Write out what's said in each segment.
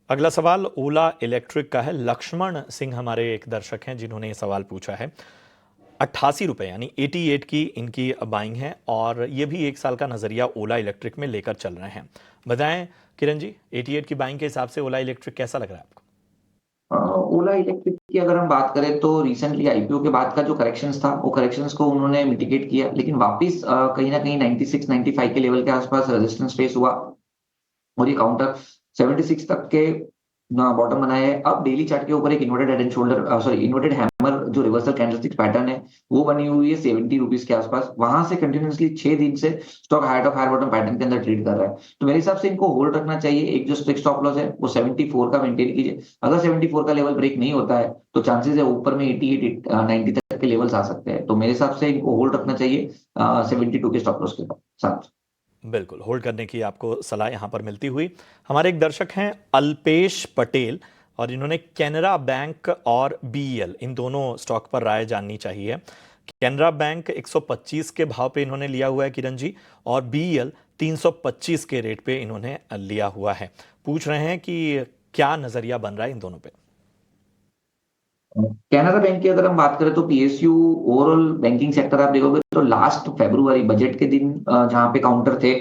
अगला सवाल ओला इलेक्ट्रिक का है। लक्ष्मण सिंह हमारे एक दर्शक हैं जिन्होंने ये सवाल पूछा है। 88 रुपए यानी 88 की इनकी बाइंग है और ये भी 1 साल का नजरिया ओला इलेक्ट्रिक में लेकर चल रहे हैं। बताएं किरण जी, 88 की बाइंग के हिसाब से ओला इलेक्ट्रिक कैसा लग रहा है आपको? ओला इलेक्ट्रिक की अगर हम बात करें तो रिसेंटली आईपीओ के बाद का जो करेक्शंस था वो करेक्शंस को उन्होंने मिटिगेट किया, लेकिन वापस कहीं ना कहीं 96 95 के लेवल के आसपास रेजिस्टेंस फेस हुआ और ये काउंटर 76 तक के बॉटम बनाया है। अब डेली चार्ट के ऊपर एक inverted head and shoulder sorry inverted hammer जो रिवर्सल कैंडलस्टिक पैटर्न है वो बनी हुई है 70 रुपीज के आसपास। वहां से कंटिन्यूसली 6 दिन से stock higher top higher bottom pattern के अंदर ट्रेड कर रहा है, तो मेरे हिसाब से इनको होल्ड रखना चाहिए। एक जो स्ट्रिक्ट स्टॉप लॉस है वो 74 का मेंटेन कीजिए। अगर 74 का लेवल ब्रेक नहीं होता है तो चांसेस है ऊपर में 88 90 तक के लेवल्स आ सकते हैं, तो मेरे हिसाब से इनको होल्ड रखना चाहिए 72 के स्टॉप लॉस के साथ। बिल्कुल होल्ड करने की आपको सलाह यहां पर मिलती हुई। हमारे एक दर्शक हैं अल्पेश पटेल और इन्होंने कैनरा बैंक और बीईएल इन दोनों स्टॉक पर राय जाननी चाहिए। कैनरा बैंक 125 के भाव पे इन्होंने लिया हुआ है किरण जी, और बीईएल 325 के रेट पे इन्होंने लिया हुआ है। पूछ रहे हैं कि क्या नजरिया बन रहा है इन दोनों पे। कैनरा बैंक की अगर हम बात करें तो पीएसयू ओवरऑल बैंकिंग सेक्टर आप देखोगे तो लास्ट फेब्रुवरी बजट के दिन जहां पे काउंटर थे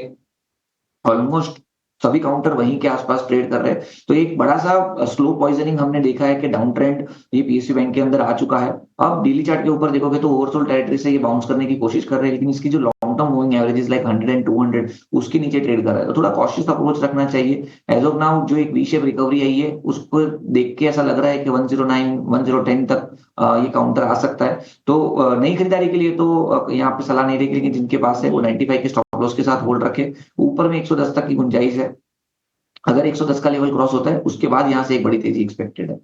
ऑलमोस्ट सभी काउंटर वहीं के आसपास ट्रेड कर रहे हैं, तो एक बड़ा सा स्लो पॉइजनिंग हमने देखा है कि डाउन ट्रेंड ये पीएसयू बैंक के अंदर आ चुका है। अब डेली चार्ट के ऊपर देखोगे तो ओवरसोल्ड टेरिटरी से ये बाउंस करने की कोशिश कर रहे हैं, लेकिन इसकी जो long term moving average like 100 and 200 उसके नीचे ट्रेड कर रहा है, तो थोड़ा कॉशियस अप्रोच रखना चाहिए। एज ऑफ नाउ जो एक वी शेप रिकवरी आई है उसको देख के ऐसा लग रहा है कि 109 1010 तक ये काउंटर आ सकता है। तो नई खरीदारी के लिए तो यहाँ पे सलाह नहीं रहेगी, लेकिन जिनके पास है वो 95 के स्टॉप लॉस के साथ होल्ड रखे। ऊपर में 110 तक की गुंजाइश है, अगर 110 का लेवल क्रॉस होता है उसके बाद यहां से एक बड़ी तेजी एक्सपेक्टेड है।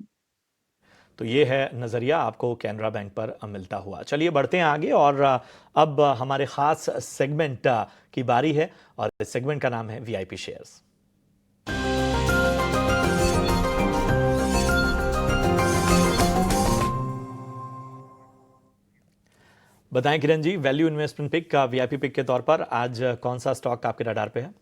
तो ये है नज़रिया आपको कैनरा बैंक पर मिलता हुआ। चलिए बढ़ते हैं आगे और अब हमारे खास सेगमेंट की बारी है और इस सेगमेंट का नाम है वीआईपी शेयर्स। बताएं Kiran ji, value investment pick का वीआईपी पिक के तौर पर आज कौन सा स्टॉक आपके रडार पे है?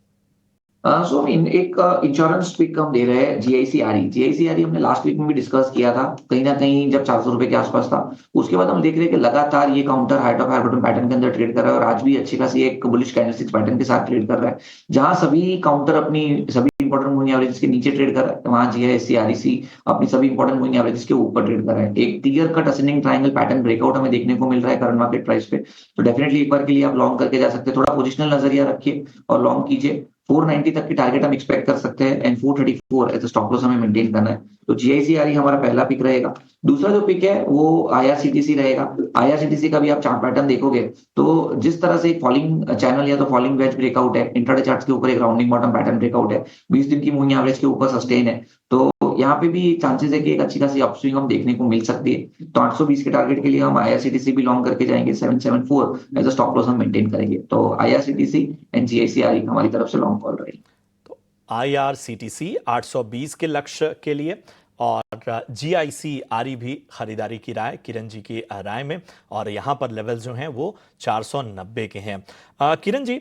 सो एक इंश्योरेंस पिक हम दे रहे हैं जीआईसीआरई हमने लास्ट वीक में भी डिस्कस किया था, कहीं ना कहीं जब 400 रुपए के आसपास था। उसके बाद हम देख रहे हैं कि लगातार ये counter height of higher bottom pattern के अंदर ट्रेड कर रहा है और आज भी अच्छी खासी एक बुलिश कैंडलस्टिक पैटर्न के साथ ट्रेड कर रहा है। जहां सभी काउंटर अपनी सभी इंपॉर्टेंट मूविंग एवरेजेस के नीचे ट्रेड कर रहा है, वहां जीआईसीआरई अपनी सभी इंपॉर्टेंट मूविंग एवरेजेस के ऊपर ट्रेड कर रहा है। एक clear cut ascending triangle pattern breakout हमें देखने को मिल रहा है करंट मार्केट प्राइस पे, तो डेफिनेटली एक बार के लिए आप लॉन्ग करके जा सकते हैं। थोड़ा पोजिशनल नजरिया रखिए और लॉन्ग कीजिए। 490 तक की टारगेट हम एक्सपेक्ट कर सकते हैं एंड 434 एज स्टॉप लॉस हमें मेंटेन करना है, तो जीआईसीआरई हमारा पहला पिक रहेगा। दूसरा जो पिक है वो आईआरसीटीसी रहेगा। आईआरसीटीसी का भी आप चार्ट पैटर्न देखोगे तो जिस तरह से एक फॉलिंग चैनल या तो फॉलिंग वेज ब्रेकआउट है, इंट्राडे चार्ट्स के ऊपर एक राउंडिंग बॉटम पैटर्न ब्रेकआउट है, 20 दिन की मूविंग एवरेज के ऊपर सस्टेन है, तो यहाँ पे भी चांसेस है कि एक अच्छी खासी अपस्विंग हम देखने को मिल सकती है। तो 820 के टारगेट के लिए हम आईआरसीटीसी भी लॉन्ग करके जाएंगे, 774 एज अ स्टॉप लॉस हम मेंटेन करेंगे, तो आईआरसीटीसी एंड जीआईसीआरई हमारी तरफ से लॉन्ग कॉल रहेगी। तो आईआरसीटीसी 820 के लक्ष्य के लिए और जीआईसीआरई भी खरीदारी की राय किरण जी की राय में, और यहाँ पर लेवल जो हैं वो 490 के हैं। किरण जी,